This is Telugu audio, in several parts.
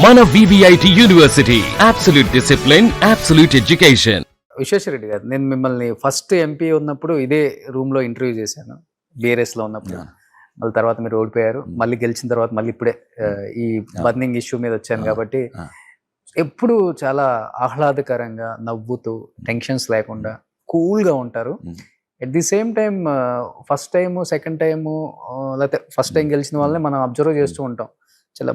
మన VVIT university absolute discipline, absolute education. Visweswara Reddy గారు, నేను మిమ్మల్ని ఫస్ట్ ఎంపీ ఉన్నప్పుడు ఇదే రూమ్ లో ఇంటర్వ్యూ చేశాను, BRS లో ఉన్నప్పుడు. మళ్ళీ తర్వాత మీరు ఓడిపోయారు, మళ్ళీ గెలిచిన తర్వాత మళ్ళీ ఇప్పుడే ఈ బర్నింగ్ ఇష్యూ మీద వచ్చాను కాబట్టి ఎప్పుడు చాలా ఆహ్లాదకరంగా నవ్వుతూ టెన్షన్స్ లేకుండా కూల్గా ఉంటారు. At the same time first time second time లేకపోతే ఫస్ట్ టైం గెలిచిన వాళ్ళని మనం అబ్జర్వ్ చేస్తూ ఉంటాం. చాలా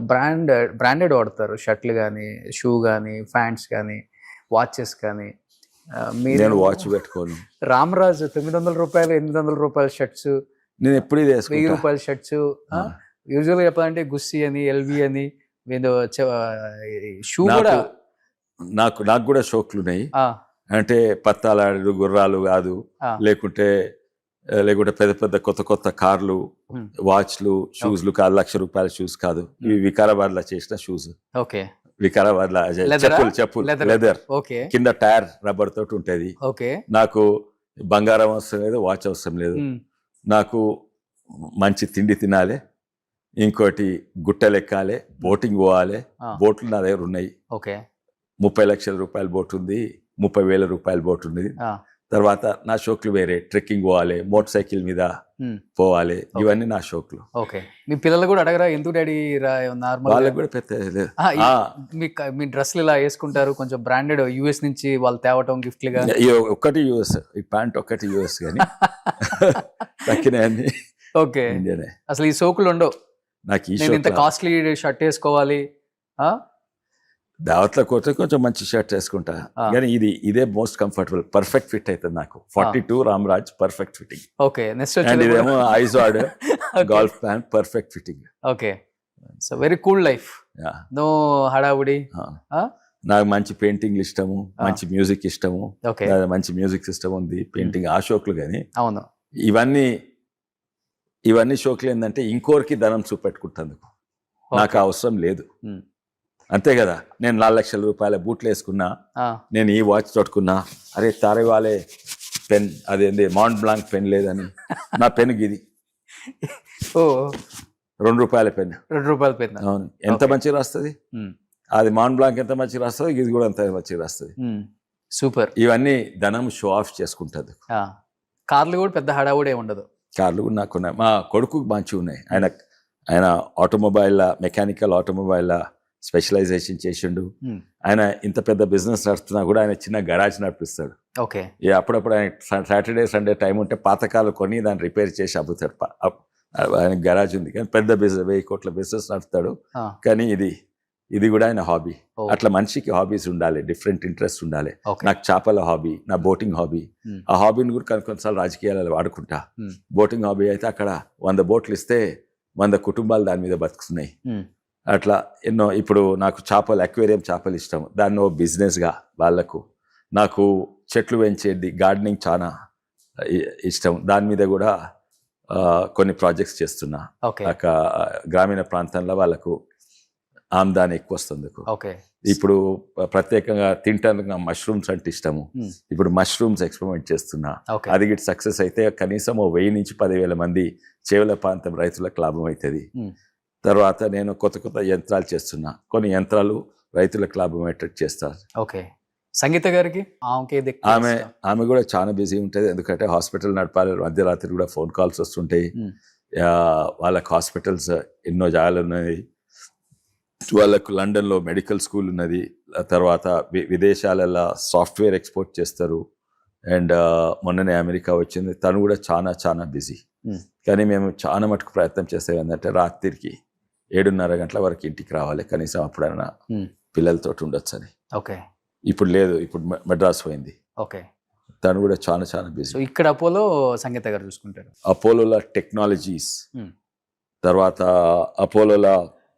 బ్రాండెడ్ వాడతారు, షర్ట్లు కానీ, షూ కానీ, ప్యాంట్స్ కానీ, వాచెస్ కానీ. నేను వాచ్ పెట్టుకోను. రామరాజ్ 900 రూపాయలు 800 రూపాయల షర్ట్స్, నేను ఎప్పుడు 1000 రూపాయల షర్ట్స్. యూజువల్గా చెప్పాలంటే గుస్సీ అని, LV అని, షూ కూడా. నాకు కూడా షోక్లు ఉన్నాయి. అంటే పత్తాలాడు గుర్రాలు కాదు, లేకుంటే పెద్ద పెద్ద కొత్త కార్లు, వాచ్లు, షూస్లు కాదు, ₹1,00,000 షూస్ కాదు. ఇవి వికారాబాద్ లో చేసిన షూస్. ఓకే, వికారాబాద్ లో చెప్పులు లెదర్, కింద టైర్ రబ్బర్ తోటి ఉంటది. నాకు బంగారం అవసరం లేదు, వాచ్ అవసరం లేదు. నాకు మంచి తిండి తినాలి, ఇంకోటి గుట్టలు ఎక్కాలి, బోటింగ్ పోవాలి. బోట్లు నా దగ్గర ఉన్నాయి. 30 లక్షల రూపాయల బోట్ ఉంది, 30,000 రూపాయల బోట్ ఉంది. తర్వాత నా షోక్లు వేరే, ట్రెక్కింగ్ పోవాలి, మోటార్ సైకిల్ మీద పోవాలి. ఇవన్నీ నా షోక్లు. మీ పిల్లలు కూడా అడగరా, ఎందుకు డాడీ నార్మల్? వాళ్ళకి కూడా పెద్ద మీ డ్రెస్లు ఇలా వేసుకుంటారు, కొంచెం బ్రాండెడ్, US నుంచి వాళ్ళు తేవటం గిఫ్ట్లు గా. ఒక్కటి US, ఈ ప్యాంట్ ఒక్కటి US కానీ తక్కినవన్నీ ఇండియానే. అసలు ఈ సోకులు ఉండవు నాకు. ఇంత కాస్ట్లీ షర్ట్ వేసుకోవాలి, దావత్లో కొడితే కొంచెం మంచి షర్ట్ వేసుకుంటా, కానీ ఇదే మోస్ట్ కంఫర్టబుల్, పర్ఫెక్ట్ ఫిట్ అవుతుంది నాకు. 42 రామరాజ్ పర్ఫెక్ట్ ఫిట్టింగ్. ఇదేమో ఐజార్డ్ golf pant perfect fitting. So very cool life, no హడావుడి. నాకు మంచి పెయింటింగ్ ఇష్టము, మంచి మ్యూజిక్ ఇష్టము, మంచి మ్యూజిక్ సిస్టమ్ ఉంది, పెయింటింగ్ ఆ షోక్లు. కానీ అవును, ఇవన్నీ షోక్లు ఏంటంటే ఇంకోరికి ధనం చూపెట్టుకుంటందుకు. నాకు అవసరం లేదు, అంతే కదా. నేను 4 లక్షల రూపాయల బూట్లు వేసుకున్నా, నేను ఈ వాచ్ తొట్టుకున్నా, అరే తారే వాళ్ళే పెన్, అదేంది మాంట్ బ్లాంక్ పెన్ లేదని, నా పెన్ గిది ₹2 పెన్. అవును, ఎంత మంచిగా రాస్తుంది అది. మాంట్ బ్లాంక్ ఎంత మంచిగా రాస్తుంది, ఇది కూడా అంత మంచిగా రాస్తుంది. సూపర్. ఇవన్నీ ధనం షో ఆఫ్ చేసుకుంటుంది. కార్లు కూడా పెద్ద హడావుడే ఉండదు. కార్లు కూడా నాకున్నాయి, మా కొడుకు మంచిగా ఉన్నాయి. ఆయన ఆటోమొబైల్, మెకానికల్ ఆటోమొబైల్ స్పెషలైజేషన్ చేసిండు. ఆయన ఇంత పెద్ద బిజినెస్ నడుస్తున్నా కూడా ఆయన చిన్న గరాజ్ నడిపిస్తాడు. అప్పుడప్పుడు ఆయన సాటర్డే సండే టైం ఉంటే పాతకాలు కొని దాన్ని రిపేర్ చేసి అమ్ముతాడు. ఆయన గరాజ్ ఉంది, కానీ పెద్ద బిజినెస్ 1000 కోట్ల బిజినెస్ నడుపుతాడు. కానీ ఇది కూడా ఆయన హాబీ. అట్లా మనిషికి హాబీస్ ఉండాలి, డిఫరెంట్ ఇంట్రెస్ట్ ఉండాలి. నాకు చేపల హాబీ, నా బోటింగ్ హాబీ. ఆ హాబీని కూడా కొన్నిసార్లు రాజకీయాలలో వాడుకుంటా. బోటింగ్ హాబీ అయితే అక్కడ 100 బోట్లు ఇస్తే 100 కుటుంబాలు దాని మీద బతుకుతున్నాయి. అట్లా ఎన్నో. ఇప్పుడు నాకు చేపలు, అక్వేరియం చేపలు ఇష్టం, దాన్ని ఓ బిజినెస్గా వాళ్ళకు. నాకు చెట్లు పెంచేది, గార్డెనింగ్ చాలా ఇష్టం, దాని మీద కూడా కొన్ని ప్రాజెక్ట్స్ చేస్తున్నా. గ్రామీణ ప్రాంతంలో వాళ్ళకు ఆమ్దాని ఎక్కువ వస్తుంది. ఇప్పుడు ప్రత్యేకంగా తింటానికి మష్రూమ్స్ అంటే ఇష్టము. ఇప్పుడు మష్రూమ్స్ ఎక్స్పెరిమెంట్ చేస్తున్నా. అది గిట్ సక్సెస్ అయితే కనీసం 1000 నుంచి 10,000 మంది చేవల ప్రాంతం రైతులకు లాభం అవుతుంది. తర్వాత నేను కొత్త యంత్రాలు చేస్తున్నా, కొన్ని యంత్రాలు రైతులకు లాభం అయ్యేటట్టు చేస్తారు. సంగీత గారికి ఆమె కూడా చాలా బిజీ ఉంటుంది, ఎందుకంటే హాస్పిటల్ నడపాలి, మధ్యరాత్రి కూడా ఫోన్ కాల్స్ వస్తుంటాయి. వాళ్ళకి హాస్పిటల్స్ ఎన్నో జాగాలు ఉన్నాయి. వాళ్ళకు లండన్లో మెడికల్ స్కూల్ ఉన్నది. తర్వాత విదేశాలలో సాఫ్ట్వేర్ ఎక్స్పోర్ట్ చేస్తారు. అండ్ మొన్ననే అమెరికా వచ్చింది. తను కూడా చాలా బిజీ. కానీ మేము చాలా మటుకు ప్రయత్నం చేసేవి ఏంటంటే రాత్రికి 7:30 గంటల వరకు ఇంటికి రావాలి, కనీసం అప్పుడైనా పిల్లలతో ఉండొచ్చు అని. ఇప్పుడు లేదు, ఇప్పుడు మద్రాస్ పోయింది. తను కూడా చాలా బిజీ. ఇక్కడ అపోలో సంగీత గారు చూసుకుంటారు. అపోలోలో టెక్నాలజీస్, తర్వాత అపోలోలో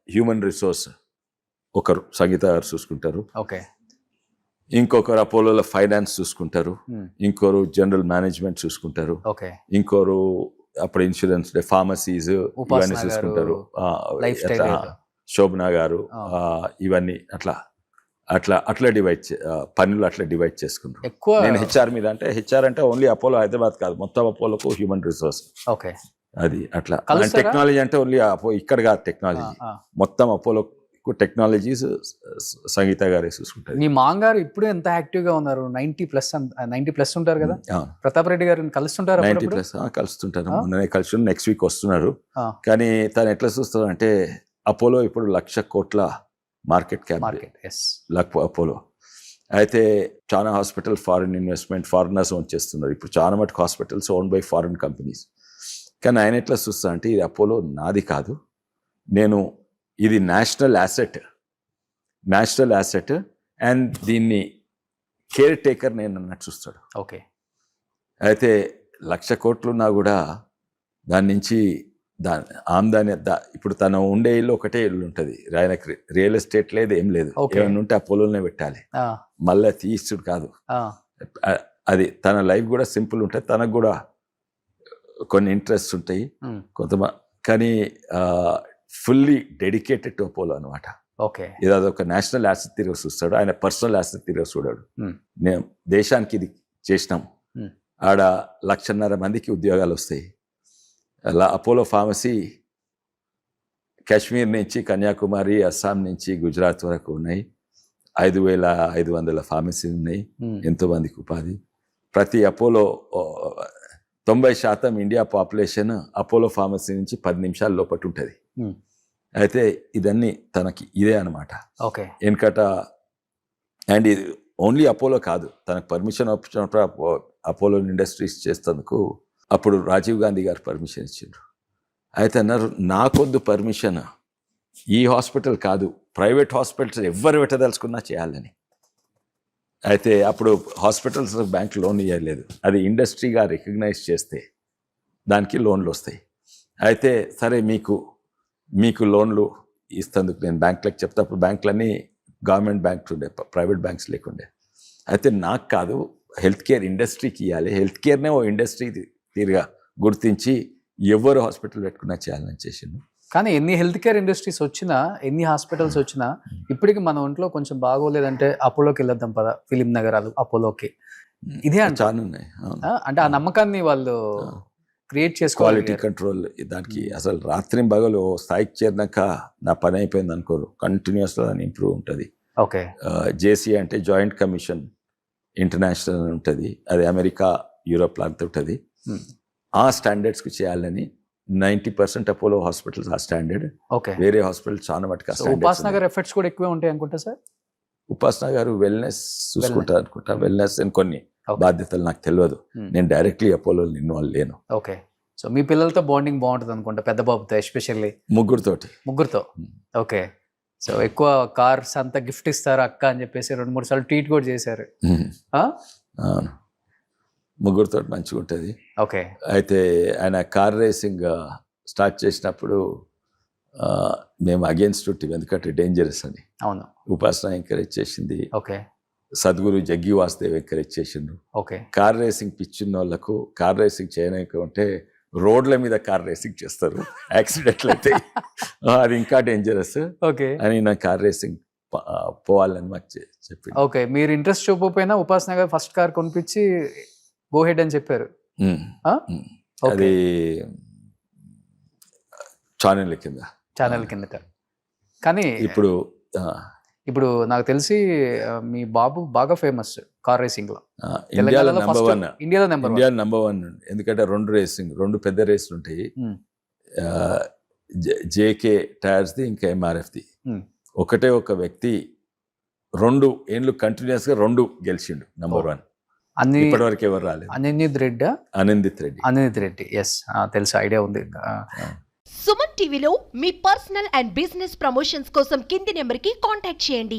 హ్యూమన్ రిసోర్స్ ఒకరు సంగీత గారు చూసుకుంటారు. ఇంకొకరు అపోలోలో ఫైనాన్స్ చూసుకుంటారు. ఇంకొకరు జనరల్ మేనేజ్మెంట్ చూసుకుంటారు. ఇంకొకరు అప్పుడు ఇన్సూరెన్స్, ఫార్మసీస్ ఇవన్నీ చూసుకుంటారు. శోభనా గారు ఇవన్నీ అట్లా డివైడ్ పనులు అట్లా డివైడ్ చేసుకుంటారు. నేను హెచ్ఆర్ మీద, అంటే హెచ్ఆర్ అంటే ఓన్లీ అపోలో హైదరాబాద్ కాదు, మొత్తం అపోలోకు హ్యూమన్ రిసోర్స్. అది అట్లా. టెక్నాలజీ అంటే ఓన్లీ ఇక్కడ కాదు, టెక్నాలజీ మొత్తం అపోలో ఎక్కువ టెక్నాలజీస్ సంగీత గారే చూసుకుంటారు. మీ మాంగారు ఇప్పుడు ఎంత యాక్టివ్ గా ఉన్నారు? 90+ ఉంటారు కదా. ప్రతాప్ రెడ్డి గారిని కలుస్తుంటారు 90+ కలుస్తుంటారు. మొన్ననే కలిసి నెక్స్ట్ వీక్ వస్తున్నారు. కానీ తను ఎట్లా చూస్తారు అంటే అపోలో ఇప్పుడు 1,00,000 కోట్ల మార్కెట్ క్యాప్ అపోలో. అయితే చాలా hospital foreign investment foreigners own చేస్తున్నారు. ఇప్పుడు చాలా మటుకు hospitals own by foreign companies. కానీ ఆయన ఎట్లా చూస్తా అంటే ఇది అపోలో నాది కాదు, ఇది నేషనల్ యాసెట్ అండ్ దీన్ని కేర్ టేకర్ నేను అన్నట్టు చూస్తాడు. ఓకే. అయితే 1,00,000 కోట్లున్నా కూడా దాని నుంచి ఆమ్దాని ఇప్పుడు తను ఉండే ఇల్లు ఒకటే ఇల్లు ఉంటుంది. ఆయనకి రియల్ ఎస్టేట్ లేదు, ఏం లేదు. ఏమైనా ఉంటే అపోలోనే పెట్టాలి, మళ్ళీ తీస్తుడు కాదు. అది తన లైఫ్ కూడా సింపుల్ ఉంటుంది. తనకు కూడా కొన్ని ఇంట్రెస్ట్ ఉంటాయి కానీ ఫుల్లీ డెడికేటెడ్ టు అపోలో అనమాట. ఓకే. ఇది అదొక నేషనల్ యాసెట్ తిరిగి చూస్తాడు, ఆయన పర్సనల్ యాసెట్ తిరిగి చూడాడు. మేము దేశానికి ఇది చేసినాం, ఆడ 1,50,000 మందికి ఉద్యోగాలు వస్తాయి. అలా అపోలో ఫార్మసీ కాశ్మీర్ నుంచి కన్యాకుమారి, అస్సాం నుంచి గుజరాత్ వరకు ఉన్నాయి. 5,500 ఫార్మసీ ఉన్నాయి, ఎంతో మందికి ఉపాధి. ప్రతి Apollo 90% India population Apollo pharmacy నుంచి 10 నిమిషాల లోపల ఉంటుంది. అయితే ఇదన్నీ తనకి ఇదే అనమాట. ఓకే. వెనకట అండ్ ఇది ఓన్లీ అపోలో కాదు, తనకు పర్మిషన్ వచ్చినప్పుడు అపోలో ఇండస్ట్రీస్ చేసేందుకు అప్పుడు రాజీవ్ గాంధీ గారు పర్మిషన్ ఇచ్చిండ్రు. అయితే అన్నారు నాకొద్దు పర్మిషన్, ఈ హాస్పిటల్ కాదు ప్రైవేట్ హాస్పిటల్స్ ఎవరు పెట్టదలుచుకున్నా చేయాలని. అయితే అప్పుడు హాస్పిటల్స్ బ్యాంక్ లోన్ ఇవ్వలేదు, అది ఇండస్ట్రీగా రికగ్నైజ్ చేస్తే దానికి లోన్లు వస్తాయి. అయితే సరే మీకు లోన్లు ఇస్తందుకు నేను బ్యాంకులకు చెప్తే అప్పుడు బ్యాంకులన్నీ గవర్నమెంట్ బ్యాంక్స్ ఉండే, ప్రైవేట్ బ్యాంక్స్ లేకుండే. అయితే నాకు కాదు, హెల్త్ కేర్ ఇండస్ట్రీకి ఇవ్వాలి, హెల్త్ కేర్నే ఓ ఇండస్ట్రీ తీరుగా గుర్తించి ఎవరు హాస్పిటల్ పెట్టుకున్నా చేయాలని చేసిండు. కానీ ఎన్ని హెల్త్ కేర్ ఇండస్ట్రీస్ వచ్చినా, ఎన్ని హాస్పిటల్స్ వచ్చినా ఇప్పటికి మన ఒంట్లో కొంచెం బాగోలేదంటే అపోలోకి వెళ్ళొద్దాం పద, ఫిలిం నగర్ అపోలోకి. ఇదే చాలా ఉన్నాయి. అంటే ఆ నమ్మకాన్ని వాళ్ళు క్రియేట్ చేసుకోవాలి. క్వాలిటీ కంట్రోల్ దానికి అసలు రాత్రి పగలు స్థాయికి చేరినాక నా పని అయిపోయింది అనుకోరు, కంటిన్యూస్గా దాన్ని ఇంప్రూవ్ ఉంటుంది. ఓకే. జేసీ అంటే జాయింట్ కమిషన్ ఇంటర్నేషనల్ అని ఉంటుంది, అది అమెరికా యూరోప్ లాంటి ఉంటుంది. ఆ స్టాండర్డ్స్కి చేయాలని 90% అపోలో హాస్పిటల్స్ ఆ స్టాండర్డ్. ఓకే. వేరే హాస్పిటల్ చాలా మటుకు ఉపాస్ నగర్ ఎఫర్ట్స్ కూడా ఎక్కువే ఉంటాయి అనుకుంటా సార్. ఉపాస్ నగర్ వెల్నెస్ చూసుకుంటారు అనుకుంటా, వెల్నెస్ అని కొన్ని బాధ్యతలు నాకు తెలియదు, నేను డైరెక్ట్లీ అపోలో ఇన్వాల్వ్ లేను. ఓకే. సో మీ పిల్లలతో బాండింగ్ బాగుంటుంది అనుకుంటా, పెద్ద బాబుతో ఎస్పెషల్లీ. ముగ్గురుతో. ఓకే. సో ఎక్కువ కార్స్ అంతా గిఫ్ట్ ఇస్తారు అక్క అని చెప్పేసి 2-3 సార్లు ట్వీట్ కూడా చేశారు. అవును, ముగ్గురుతో మంచిగా ఉంటుంది. ఓకే. అయితే ఆయన కార్ రేసింగ్ స్టార్ట్ చేసినప్పుడు మేము అగేన్స్ట్ ఉంటుంది, ఎందుకంటే డేంజరస్ అని. అవును. ఉపాసన ఎంకరేజ్ చేసింది. ఓకే. సద్గురు జగ్గి వాసుదేవ్ ఎంకరేజ్ చేసిండు. ఓకే. కార్ రేసింగ్ పిచ్చిన వాళ్ళకు కార్ రేసింగ్ చేయడానికి ఉంటే రోడ్ల మీద కార్ రేసింగ్ చేస్తారు, యాక్సిడెంట్లు అయితే అది ఇంకా డేంజరస్. ఓకే. అని నా కార్ రేసింగ్ పోవాలని మాకు చెప్పి. ఓకే. మీరు ఇంట్రెస్ట్ చూపకపోయినా ఉపాసన గారు ఫస్ట్ కార్ కొనిపించి గో హెడ్ అని చెప్పారు. అది ఛానల్ కింద. కానీ ఇప్పుడు నాకు తెలిసి మీ బాబు బాగా ఫేమస్ కార్ రేసింగ్ లో. ఇండియాలో నెంబర్ 1. ఎందుకంటే 2 పెద్ద రేసులు ఉంటాయి, జేకే టైర్స్ ది ఇంకా MRF ది. ఒకటే ఒక వ్యక్తి 2 ఏళ్ళు కంటిన్యూస్ గా 2 గెలిచిండు నెంబర్ 1. ఇప్పటి వరకు ఎవరు రాలేదు. అనిందిత్ రెడ్డి. ఎస్, తెలుసు, ఐడియా ఉంది. సుమన్ టీవీలో మీ పర్సనల్ అండ్ బిజినెస్ ప్రమోషన్స్ కోసం కింది నెంబర్కి కాంటాక్ట్ చేయండి.